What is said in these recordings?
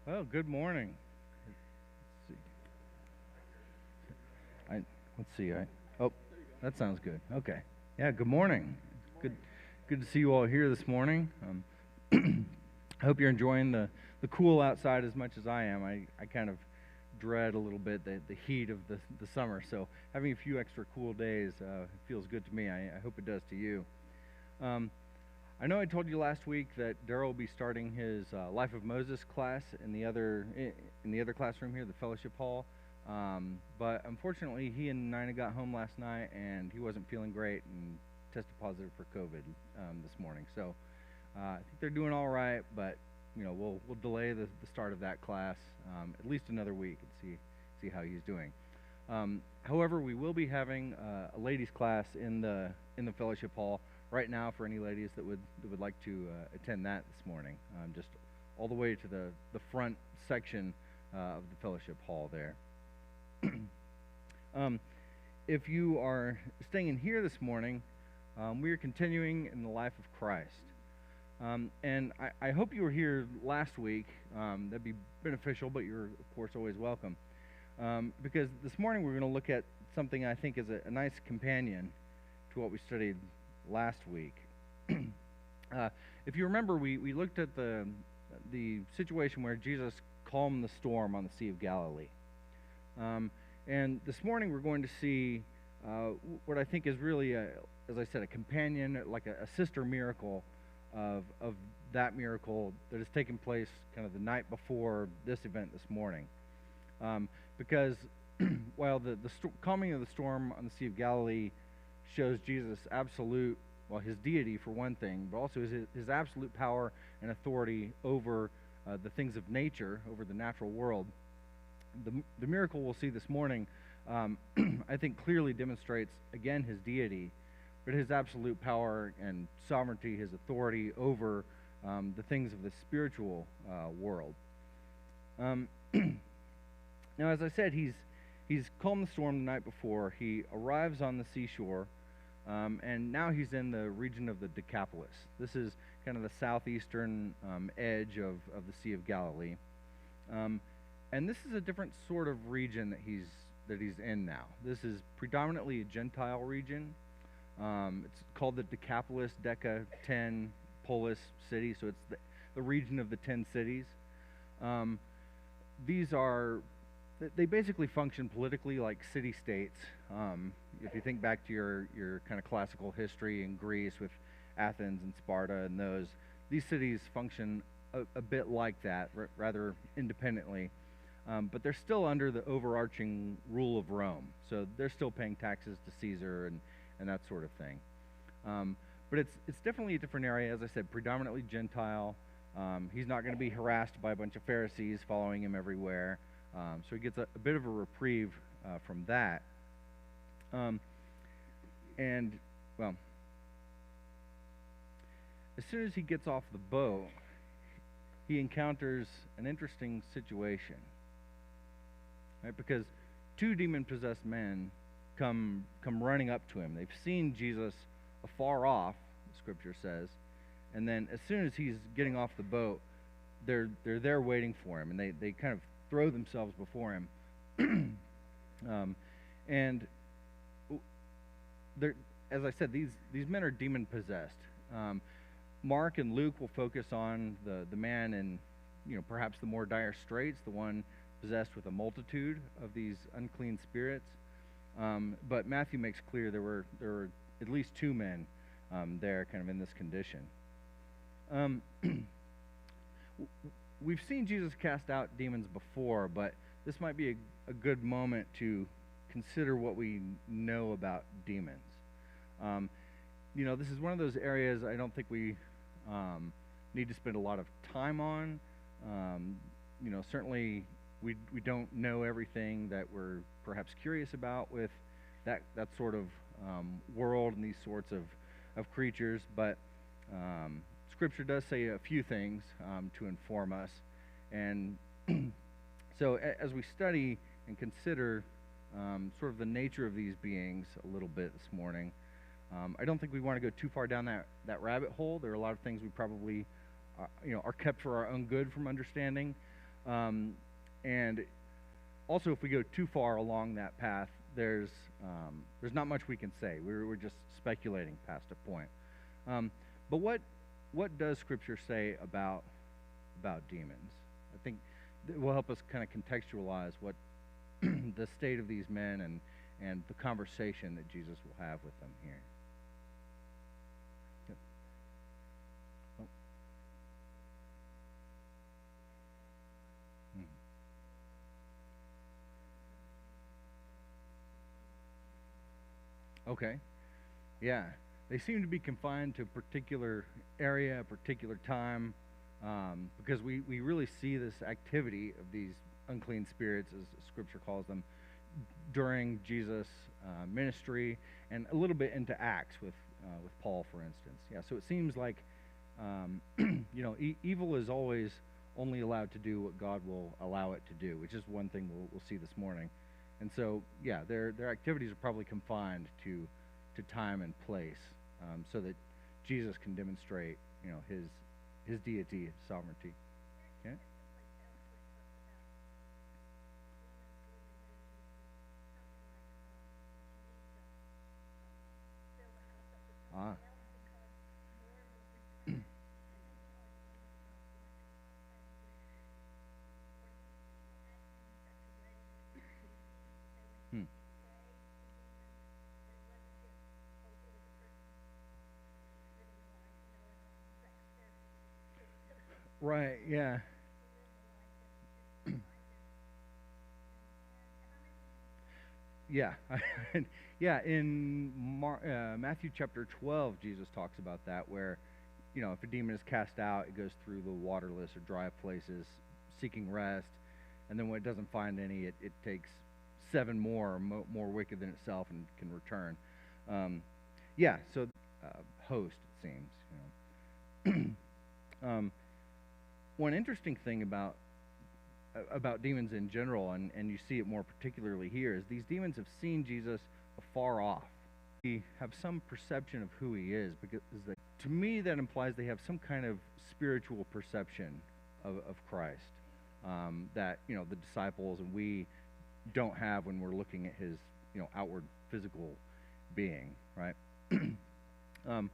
Well, good morning. I let's see. Oh, that sounds good. Okay. Yeah. Good morning. Good. Good to see you all here this morning. I hope you're enjoying the cool outside as much as I am. I kind of dread a little bit the heat of the summer. So having a few extra cool days feels good to me. I hope it does to you. Um, I know I told you last week that Daryl will be starting his Life of Moses class in the other classroom here, the fellowship hall. But unfortunately, he and Nina got home last night, and he wasn't feeling great and tested positive for COVID this morning. So I think they're doing all right, but we'll delay the start of that class at least another week and see how he's doing. However, we will be having a ladies class in the fellowship hall right now for any ladies that would like to attend that this morning. Just all the way to the front section of the fellowship hall there. um, if you are staying in here this morning, we are continuing in the life of Christ. And I hope you were here last week. That'd be beneficial, but you're, of course, always welcome. Because this morning we're going to look at something I think is a nice companion to what we studied last week. If you remember, we looked at the situation where Jesus calmed the storm on the Sea of Galilee. And this morning we're going to see what I think is really, as I said, a companion, like a sister miracle of that miracle that has taken place kind of the night before this event this morning. Because while the calming of the storm on the Sea of Galilee shows Jesus' absolute, well, his deity for one thing, but also his absolute power and authority over the things of nature, over the natural world, the miracle we'll see this morning, I think clearly demonstrates, again, his deity, but his absolute power and sovereignty, his authority over the things of the spiritual world. Now, as I said, he's calmed the storm the night before. He arrives on the seashore, and now he's in the region of the Decapolis. This is kind of the southeastern edge of the Sea of Galilee. And this is a different sort of region that he's in now. This is predominantly a Gentile region. It's called the Decapolis, Deca, 10, Polis, city, so it's the region of the 10 cities. They basically function politically like city-states. If you think back to your kind of classical history in Greece with Athens and Sparta and these cities function a bit like that, rather independently. But they're still under the overarching rule of Rome. So they're still paying taxes to Caesar and that sort of thing. But it's definitely a different area, as I said, predominantly Gentile. He's not going to be harassed by a bunch of Pharisees following him everywhere. So he gets a bit of a reprieve from that. And, well, as soon as he gets off the boat, he encounters an interesting situation. Right? Because two demon-possessed men come running up to him. They've seen Jesus afar off, the scripture says, and then as soon as he's getting off the boat, they're there waiting for him, and they kind of throw themselves before him. And as I said, these men are demon-possessed. Mark and Luke will focus on the man in, perhaps the more dire straits, the one possessed with a multitude of these unclean spirits. But Matthew makes clear there were at least two men there kind of in this condition. We've seen Jesus cast out demons before, but this might be a good moment to consider what we know about demons. This is one of those areas I don't think we need to spend a lot of time on. Certainly we don't know everything that we're perhaps curious about with that sort of world and these sorts of creatures, but Scripture does say a few things to inform us. And so as we study and consider sort of the nature of these beings a little bit this morning, I don't think we want to go too far down that rabbit hole. There are a lot of things we probably are kept for our own good from understanding. Um, and also, if we go too far along that path, there's not much we can say. We're just speculating past a point. Um, but what does Scripture say about demons? I think it will help us kind of contextualize what the state of these men and the conversation that Jesus will have with them here. Yep. Oh. Mhm. Okay. Yeah. They seem to be confined to a particular area, a particular time, because we really see this activity of these unclean spirits, as Scripture calls them, during Jesus' ministry and a little bit into Acts with Paul, for instance. Yeah. So it seems like evil is always only allowed to do what God will allow it to do, which is one thing we'll see this morning. And so, yeah, their activities are probably confined to time and place, so that Jesus can demonstrate, his deity, his sovereignty. Okay. Ah. Hmm. Right. Yeah. Yeah. Yeah. In Matthew chapter 12, Jesus talks about that, where if a demon is cast out, it goes through the waterless or dry places seeking rest, and then when it doesn't find any, it takes seven more wicked than itself and can return. Um, yeah, so host, it seems. Um, One interesting thing about demons in general, and you see it more particularly here, is these demons have seen Jesus afar off. They have some perception of who he is, because to me that implies they have some kind of spiritual perception of Christ, that the disciples and we don't have when we're looking at his outward physical being, right? um,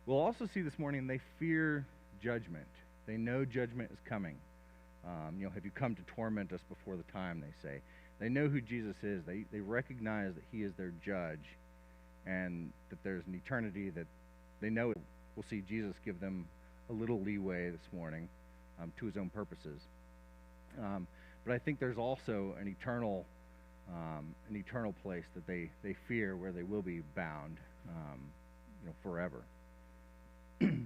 we'll also see this morning they fear judgment. They know judgment is coming. Have you come to torment us before the time, they say. They know who Jesus is. They recognize that he is their judge, and that there's an eternity that they know. We'll see Jesus give them a little leeway this morning, to his own purposes. But I think there's also an eternal place that they fear, where they will be bound, forever. Hmm?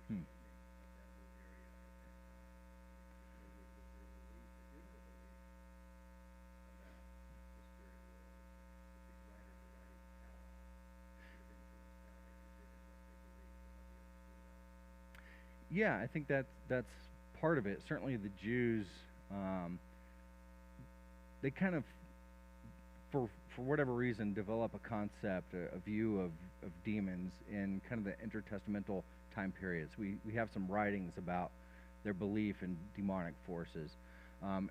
Hmm. Yeah, I think that's part of it. Certainly, the Jews, um, they kind of, for whatever reason, develop a concept, a view of demons in kind of the intertestamental time periods. We have some writings about their belief in demonic forces.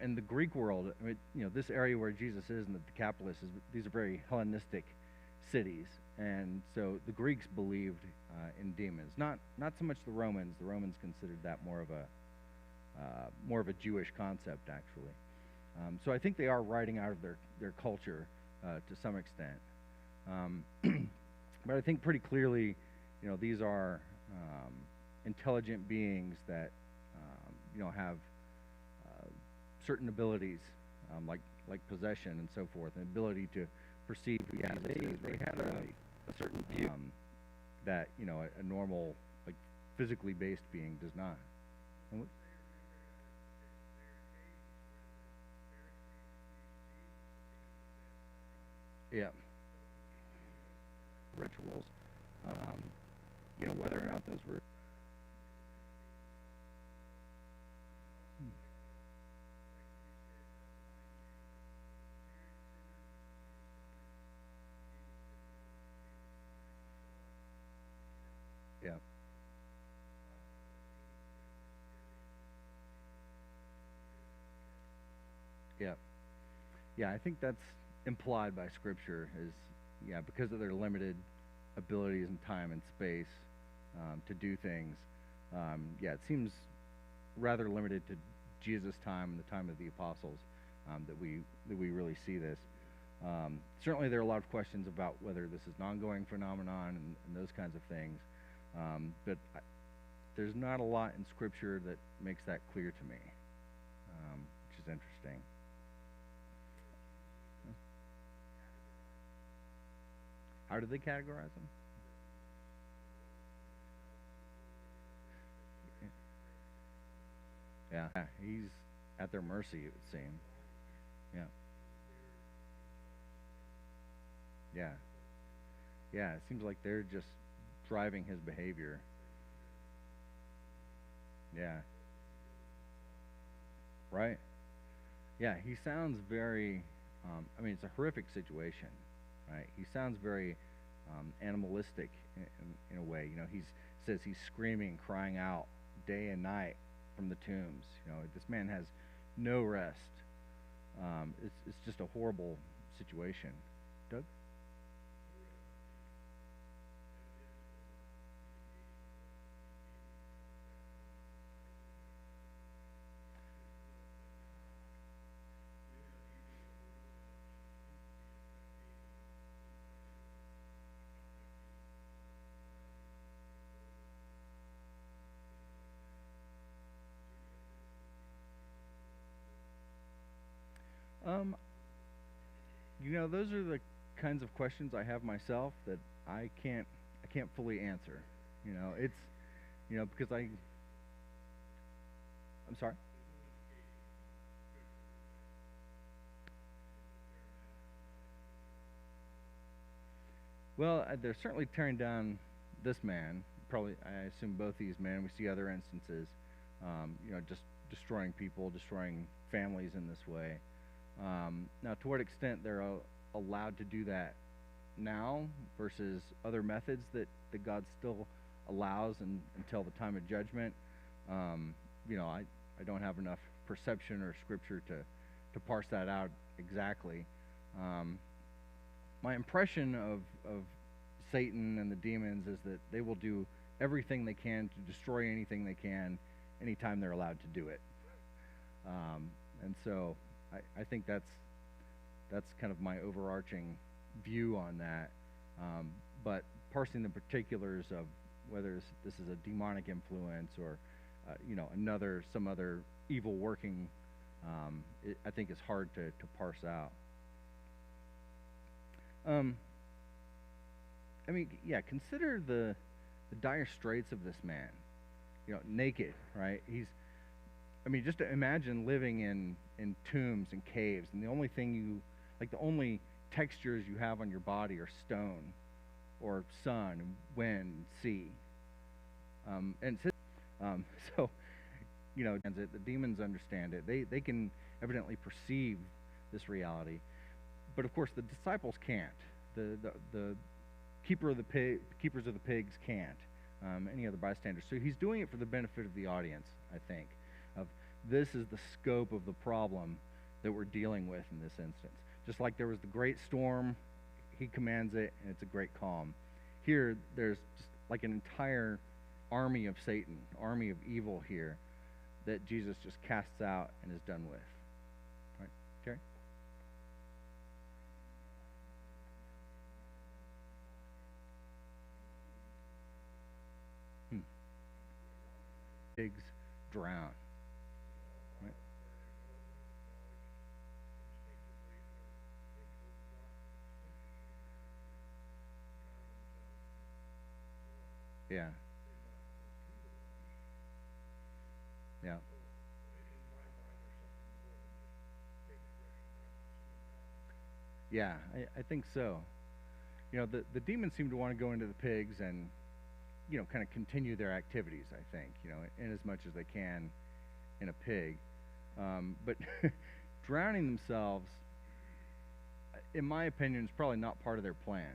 In the Greek world, I mean, this area where Jesus is in the Decapolis, these are very Hellenistic cities, and so the Greeks believed in demons. Not so much the Romans. The Romans considered that more of a Jewish concept, actually. So I think they are writing out of their culture to some extent. But I think pretty clearly, these are intelligent beings that have certain abilities, like possession and so forth, and ability to perceive who Jesus is. They had a certain view that a normal, like, physically based being does not. And yeah, rituals. Um, whether or not those were. Yeah, I think that's implied by Scripture is, yeah, because of their limited abilities and time and space to do things. Yeah, it seems rather limited to Jesus' time and the time of the apostles that we really see this. Certainly, there are a lot of questions about whether this is an ongoing phenomenon and those kinds of things, but there's not a lot in Scripture that makes that clear to me, which is interesting. How did they categorize them? Yeah, he's at their mercy, it would seem. Yeah, yeah, yeah. It seems like they're just driving his behavior. Yeah, right. Yeah, he sounds very. I mean, it's a horrific situation, right? He sounds very animalistic in a way. You know, he says he's screaming, crying out day and night from the tombs. You know, this man has no rest. It's just a horrible situation. Doug? Um, those are the kinds of questions I have myself that I can't fully answer. It's because I'm sorry. Well, they're certainly tearing down this man. Probably, I assume both these men. We see other instances, just destroying people, destroying families in this way. Now, to what extent they're allowed to do that now versus other methods that God still allows until the time of judgment, I don't have enough perception or scripture to parse that out exactly. Um, my impression of Satan and the demons is that they will do everything they can to destroy anything they can anytime they're allowed to do it. And so I think that's kind of my overarching view on that. But parsing the particulars of whether this is a demonic influence or some other evil working, I think is hard to parse out. Um, I mean, yeah, consider the dire straits of this man. Naked, right? I mean, just to imagine living in tombs and caves, and the only thing the only textures you have on your body are stone, or sun, and wind, and sea. And so, the demons understand it. They can evidently perceive this reality, but of course the disciples can't. The keepers of the pigs can't. Any other bystanders. So he's doing it for the benefit of the audience, I think. Of this is the scope of the problem that we're dealing with in this instance. Just like there was the great storm, he commands it, and it's a great calm. Here, there's just like an entire army of Satan, army of evil here, that Jesus just casts out and is done with. All right, Terry? Hmm. Pigs drown. Right? Yeah. Yeah. Yeah, I think so. The demons seem to want to go into the pigs and, kind of continue their activities, I think, in as much as they can in a pig. But drowning themselves, in my opinion, is probably not part of their plan.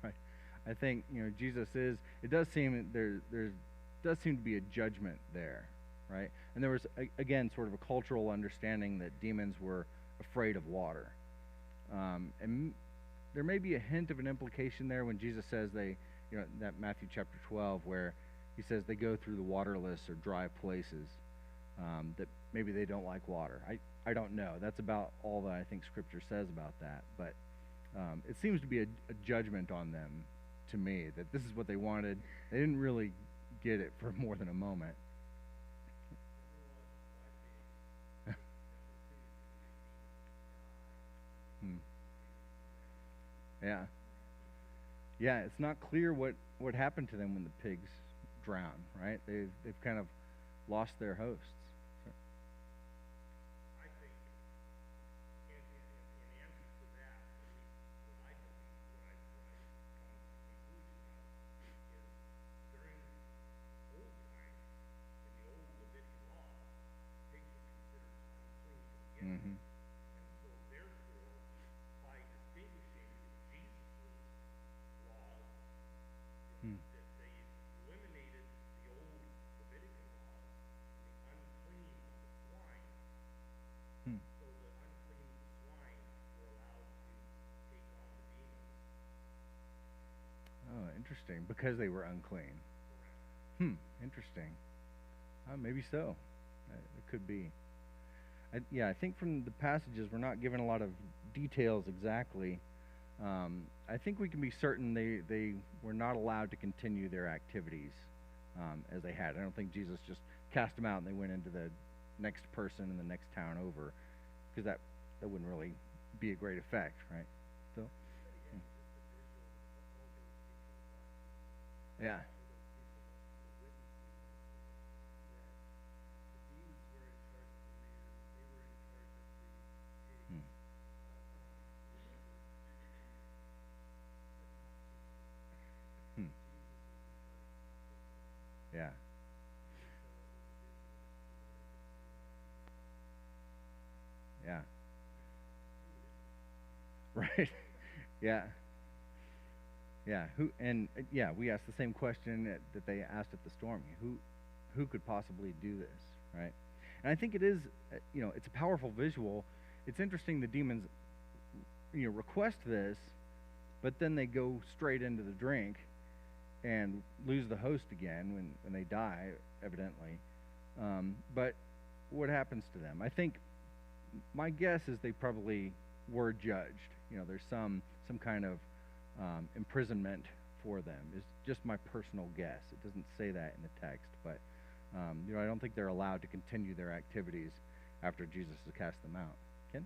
Right? I think, it does seem there does seem to be a judgment there, right? And there was, again, sort of a cultural understanding that demons were afraid of water. And there may be a hint of an implication there when Jesus says that Matthew chapter 12, where he says they go through the waterless or dry places, that maybe they don't like water. I don't know. That's about all that I think Scripture says about that. But it seems to be a judgment on them to me, that this is what they wanted. They didn't really get it for more than a moment. Hmm. Yeah. Yeah, it's not clear what happened to them when the pigs drown, right? They've kind of lost their hosts. So. I think, in answer to that, at least what I believe, what I come to the conclusion of, is during old times, in the old Levitical law, pigs were considered unclean to begin with. Mm-hmm. And so, therefore, by distinguishing Jesus' laws, Hmm. that they eliminated the old Levitical laws and the unclean of the swine. Hmm. So the unclean of the swine were allowed to take on the demons. Oh, interesting. Because they were unclean. Correct. Interesting. Maybe so. It could be. I think from the passages we're not given a lot of details exactly. I think we can be certain they were not allowed to continue their activities as they had. I don't think Jesus just cast them out and they went into the next person in the next town over, because that wouldn't really be a great effect, right? So, yeah. Hmm. Hmm. Yeah. Yeah. Right. Yeah. Yeah. We asked the same question that they asked at the storm. Who could possibly do this, right? And I think it is, it's a powerful visual. It's interesting the demons, request this, but then they go straight into the drink and lose the host again when they die, evidently. But what happens to them? I think my guess is they probably were judged. There's some kind of imprisonment for them. Is just my personal guess. It doesn't say that in the text, but I don't think they're allowed to continue their activities after Jesus has cast them out. Ken?